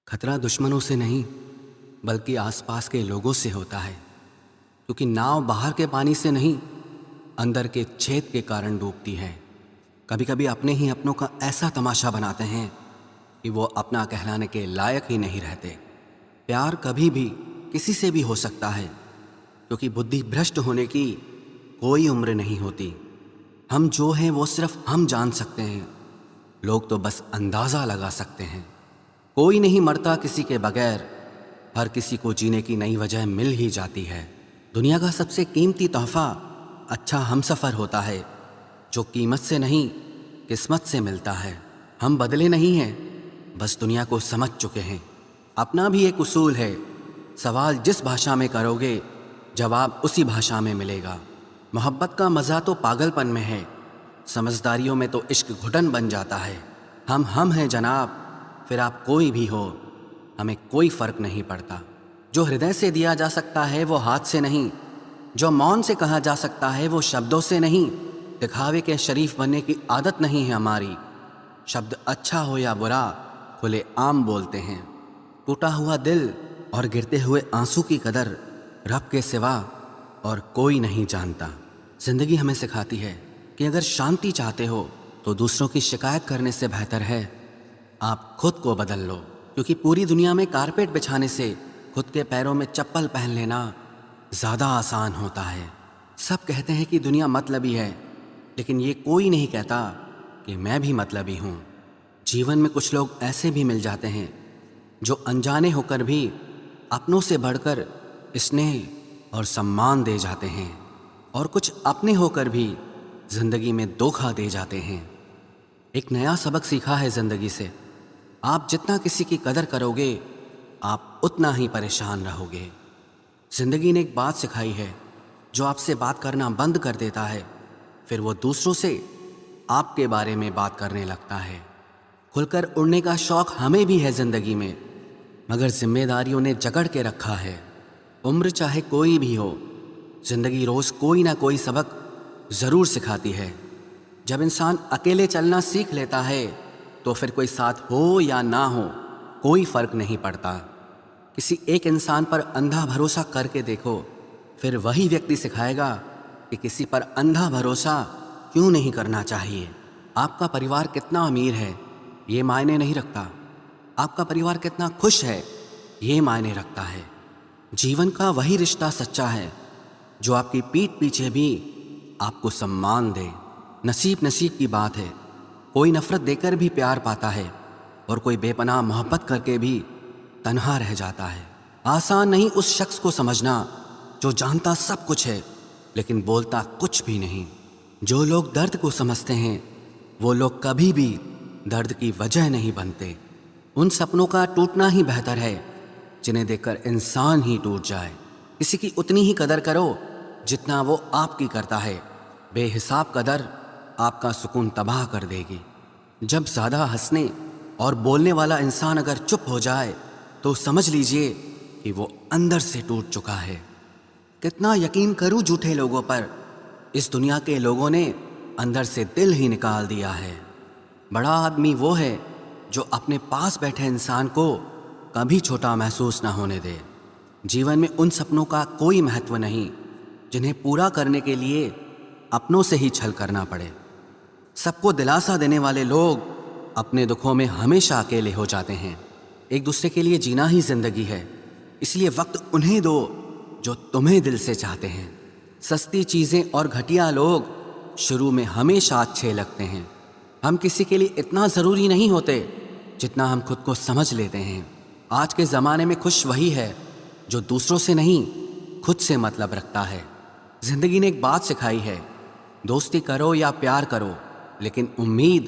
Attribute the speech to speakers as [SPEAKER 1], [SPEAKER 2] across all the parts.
[SPEAKER 1] खतरा दुश्मनों से नहीं बल्कि आसपास के लोगों से होता है, क्योंकि नाव बाहर के पानी से नहीं अंदर के छेद के कारण डूबती है। कभी कभी अपने ही अपनों का ऐसा तमाशा बनाते हैं कि वो अपना कहलाने के लायक ही नहीं रहते। प्यार कभी भी किसी से भी हो सकता है, क्योंकि बुद्धि भ्रष्ट होने की कोई उम्र नहीं होती। हम जो हैं वो सिर्फ हम जान सकते हैं, लोग तो बस अंदाज़ा लगा सकते हैं। कोई नहीं मरता किसी के बगैर, हर किसी को जीने की नई वजह मिल ही जाती है। दुनिया का सबसे कीमती तोहफा अच्छा हमसफ़र होता है, जो कीमत से नहीं किस्मत से मिलता है। हम बदले नहीं हैं, बस दुनिया को समझ चुके हैं। अपना भी एक उसूल है, सवाल जिस भाषा में करोगे जवाब उसी भाषा में मिलेगा। मोहब्बत का मज़ा तो पागलपन में है, समझदारियों में तो इश्क घुटन बन जाता है। हम हैं जनाब, फिर आप कोई भी हो, हमें कोई फ़र्क नहीं पड़ता। जो हृदय से दिया जा सकता है वो हाथ से नहीं, जो मौन से कहा जा सकता है वो शब्दों से नहीं। दिखावे के शरीफ बनने की आदत नहीं है हमारी। शब्द अच्छा हो या बुरा खुले आम बोलते हैं। टूटा हुआ दिल और गिरते हुए आंसू की कदर रब के सिवा और कोई नहीं जानता। ज़िंदगी हमें सिखाती है कि अगर शांति चाहते हो तो दूसरों की शिकायत करने से बेहतर है आप खुद को बदल लो, क्योंकि पूरी दुनिया में कारपेट बिछाने से खुद के पैरों में चप्पल पहन लेना ज़्यादा आसान होता है। सब कहते हैं कि दुनिया मतलबी है, लेकिन ये कोई नहीं कहता कि मैं भी मतलबी हूँ। जीवन में कुछ लोग ऐसे भी मिल जाते हैं जो अनजाने होकर भी अपनों से बढ़कर स्नेह और सम्मान दे जाते हैं, और कुछ अपने होकर भी ज़िंदगी में धोखा दे जाते हैं। एक नया सबक सीखा है ज़िंदगी से, आप जितना किसी की कदर करोगे आप उतना ही परेशान रहोगे। ज़िंदगी ने एक बात सिखाई है, जो आपसे बात करना बंद कर देता है फिर वो दूसरों से आपके बारे में बात करने लगता है। खुलकर उड़ने का शौक़ हमें भी है ज़िंदगी में, मगर जिम्मेदारियों ने जकड़ के रखा है। उम्र चाहे कोई भी हो, ज़िंदगी रोज़ कोई ना कोई सबक ज़रूर सिखाती है। जब इंसान अकेले चलना सीख लेता है तो फिर कोई साथ हो या ना हो कोई फ़र्क नहीं पड़ता। किसी एक इंसान पर अंधा भरोसा करके देखो, फिर वही व्यक्ति सिखाएगा कि किसी पर अंधा भरोसा क्यों नहीं करना चाहिए। आपका परिवार कितना अमीर है ये मायने नहीं रखता, आपका परिवार कितना खुश है ये मायने रखता है। जीवन का वही रिश्ता सच्चा है जो आपकी पीठ पीछे भी आपको सम्मान दे। नसीब की बात है, कोई नफ़रत देकर भी प्यार पाता है और कोई बेपनाह मोहब्बत करके भी तन्हा रह जाता है। आसान नहीं उस शख्स को समझना जो जानता सब कुछ है लेकिन बोलता कुछ भी नहीं। जो लोग दर्द को समझते हैं वो लोग कभी भी दर्द की वजह नहीं बनते। उन सपनों का टूटना ही बेहतर है जिन्हें देखकर इंसान ही टूट जाए। किसी की उतनी ही कदर करो जितना वो आपकी करता है। बेहिसाब कदर आपका सुकून तबाह कर देगी। जब ज़्यादा हंसने और बोलने वाला इंसान अगर चुप हो जाए तो समझ लीजिए कि वो अंदर से टूट चुका है। कितना यकीन करूं झूठे लोगों पर, इस दुनिया के लोगों ने अंदर से दिल ही निकाल दिया है। बड़ा आदमी वो है जो अपने पास बैठे इंसान को कभी छोटा महसूस ना होने दे। जीवन में उन सपनों का कोई महत्व नहीं जिन्हें पूरा करने के लिए अपनों से ही छल करना पड़े। सबको दिलासा देने वाले लोग अपने दुखों में हमेशा अकेले हो जाते हैं। एक दूसरे के लिए जीना ही जिंदगी है, इसलिए वक्त उन्हें दो जो तुम्हें दिल से चाहते हैं। सस्ती चीज़ें और घटिया लोग शुरू में हमेशा अच्छे लगते हैं। हम किसी के लिए इतना ज़रूरी नहीं होते जितना हम खुद को समझ लेते हैं। आज के ज़माने में खुश वही है जो दूसरों से नहीं खुद से मतलब रखता है। ज़िंदगी ने एक बात सिखाई है, दोस्ती करो या प्यार करो लेकिन उम्मीद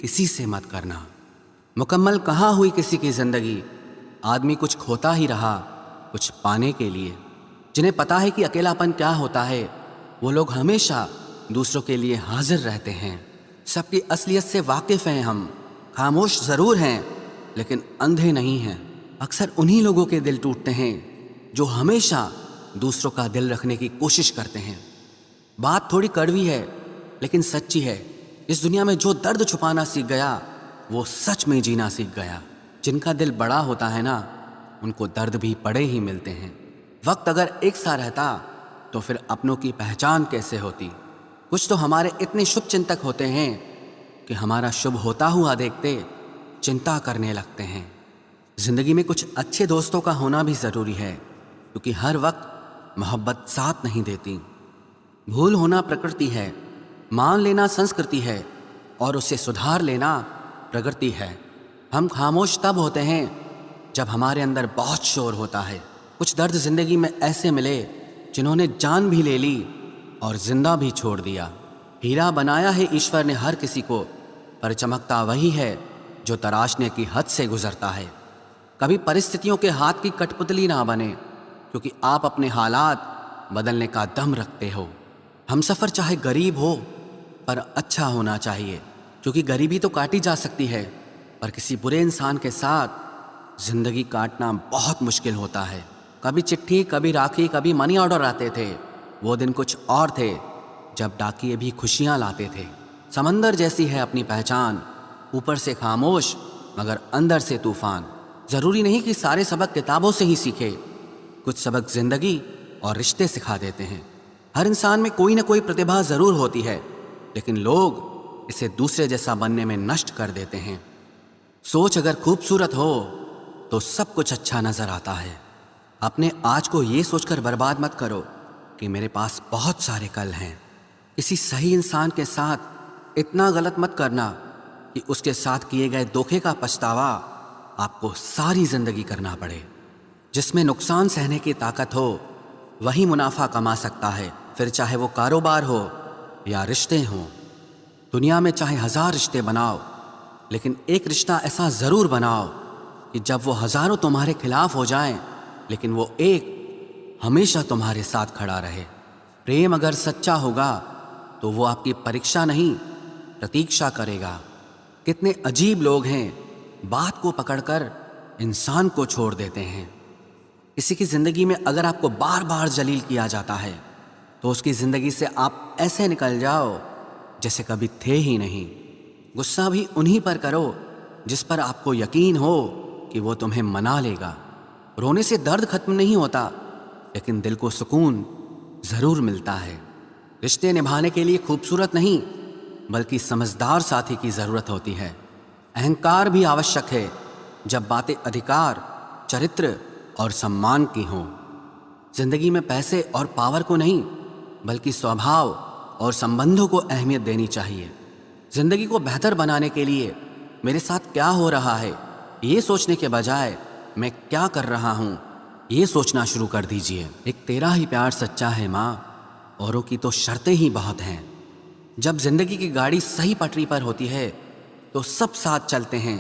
[SPEAKER 1] किसी से मत करना। मुकम्मल कहाँ हुई किसी की ज़िंदगी, आदमी कुछ खोता ही रहा कुछ पाने के लिए। जिन्हें पता है कि अकेलापन क्या होता है वो लोग हमेशा दूसरों के लिए हाजिर रहते हैं। सबकी असलियत से वाकिफ़ हैं हम, खामोश ज़रूर हैं लेकिन अंधे नहीं हैं। अक्सर उन्हीं लोगों के दिल टूटते हैं जो हमेशा दूसरों का दिल रखने की कोशिश करते हैं। बात थोड़ी कड़वी है लेकिन सच्ची है। इस दुनिया में जो दर्द छुपाना सीख गया वो सच में जीना सीख गया। جن کا دل بڑا ہوتا ہے نا، ان کو درد بھی بڑے ہی ملتے ہیں۔ وقت اگر ایک سا رہتا تو پھر اپنوں کی پہچان کیسے ہوتی؟ کچھ تو ہمارے اتنے شبھ چنتک ہوتے ہیں کہ ہمارا شبھ ہوتا ہوا دیکھتے چنتا کرنے لگتے ہیں۔ زندگی میں کچھ اچھے دوستوں کا ہونا بھی ضروری ہے، کیونکہ ہر وقت محبت ساتھ نہیں دیتی۔ بھول ہونا پرکرتی ہے، مان لینا سنسکرتی ہے، اور اسے سدھار لینا پرگتی ہے۔ ہم خاموش تب ہوتے ہیں جب ہمارے اندر بہت شور ہوتا ہے۔ کچھ درد زندگی میں ایسے ملے جنہوں نے جان بھی لے لی اور زندہ بھی چھوڑ دیا۔ ہیرا بنایا ہے ایشور نے ہر کسی کو، پر چمکتا وہی ہے جو تراشنے کی حد سے گزرتا ہے۔ کبھی پرستتھیوں کے ہاتھ کی کٹ پتلی نہ بنے، کیونکہ آپ اپنے حالات بدلنے کا دم رکھتے ہو۔ ہم سفر چاہے غریب ہو پر اچھا ہونا چاہیے، کیونکہ غریبی تو کاٹی جا سکتی ہے، پر کسی برے انسان کے ساتھ زندگی کاٹنا بہت مشکل ہوتا ہے۔ کبھی چٹھی، کبھی راکھی، کبھی منی آرڈر آتے تھے۔ وہ دن کچھ اور تھے جب ڈاکیے بھی خوشیاں لاتے تھے۔ سمندر جیسی ہے اپنی پہچان، اوپر سے خاموش مگر اندر سے طوفان۔ ضروری نہیں کہ سارے سبق کتابوں سے ہی سیکھے، کچھ سبق زندگی اور رشتے سکھا دیتے ہیں۔ ہر انسان میں کوئی نہ کوئی پرتبھا ضرور ہوتی ہے، لیکن لوگ اسے دوسرے جیسا بننے میں نشٹ کر دیتے ہیں۔ سوچ اگر خوبصورت ہو تو سب کچھ اچھا نظر آتا ہے۔ اپنے آج کو یہ سوچ کر برباد مت کرو کہ میرے پاس بہت سارے کل ہیں۔ کسی صحیح انسان کے ساتھ اتنا غلط مت کرنا کہ اس کے ساتھ کیے گئے دھوکے کا پچھتاوا آپ کو ساری زندگی کرنا پڑے۔ جس میں نقصان سہنے کی طاقت ہو وہی منافع کما سکتا ہے، پھر چاہے وہ کاروبار ہو یا رشتے ہوں۔ دنیا میں چاہے 1000 رشتے بناؤ، لیکن ایک رشتہ ایسا ضرور بناؤ کہ جب وہ ہزاروں تمہارے خلاف ہو جائیں لیکن وہ ایک ہمیشہ تمہارے ساتھ کھڑا رہے۔ پریم اگر سچا ہوگا تو وہ آپ کی پریکشا نہیں پرتیکشا کرے گا۔ کتنے عجیب لوگ ہیں، بات کو پکڑ کر انسان کو چھوڑ دیتے ہیں۔ کسی کی زندگی میں اگر آپ کو بار بار ذلیل کیا جاتا ہے تو اس کی زندگی سے آپ ایسے نکل جاؤ جیسے کبھی تھے ہی نہیں۔ غصہ بھی انہی پر کرو جس پر آپ کو یقین ہو کہ وہ تمہیں منا لے گا۔ رونے سے درد ختم نہیں ہوتا، لیکن دل کو سکون ضرور ملتا ہے۔ رشتے نبھانے کے لیے خوبصورت نہیں بلکہ سمجھدار ساتھی کی ضرورت ہوتی ہے۔ اہنکار بھی آوشک ہے جب باتیں ادھیکار، چرتر اور سمان کی ہوں۔ زندگی میں پیسے اور پاور کو نہیں بلکہ سوبھاؤ اور سمبندوں کو اہمیت دینی چاہیے۔ زندگی کو بہتر بنانے کے لیے میرے ساتھ کیا ہو رہا ہے یہ سوچنے کے بجائے میں کیا کر رہا ہوں یہ سوچنا شروع کر دیجئے۔ ایک تیرا ہی پیار سچا ہے ماں، اوروں کی تو شرطیں ہی بہت ہیں۔ جب زندگی کی گاڑی صحیح پٹری پر ہوتی ہے تو سب ساتھ چلتے ہیں،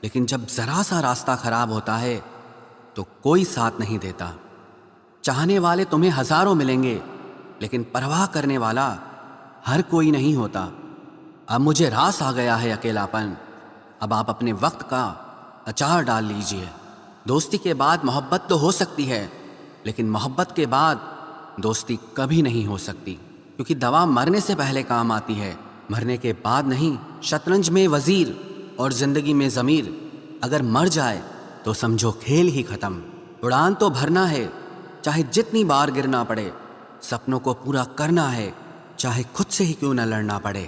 [SPEAKER 1] لیکن جب ذرا سا راستہ خراب ہوتا ہے تو کوئی ساتھ نہیں دیتا۔ چاہنے والے تمہیں ہزاروں ملیں گے، لیکن پرواہ کرنے والا ہر کوئی نہیں ہوتا۔ اب مجھے راس آ گیا ہے اکیلاپن، اب آپ اپنے وقت کا اچار ڈال لیجئے۔ دوستی کے بعد محبت تو ہو سکتی ہے، لیکن محبت کے بعد دوستی کبھی نہیں ہو سکتی، کیونکہ دوا مرنے سے پہلے کام آتی ہے، مرنے کے بعد نہیں۔ شطرنج میں وزیر اور زندگی میں ضمیر اگر مر جائے تو سمجھو کھیل ہی ختم۔ اڑان تو بھرنا ہے چاہے جتنی بار گرنا پڑے، سپنوں کو پورا کرنا ہے چاہے خود سے ہی کیوں نہ لڑنا پڑے۔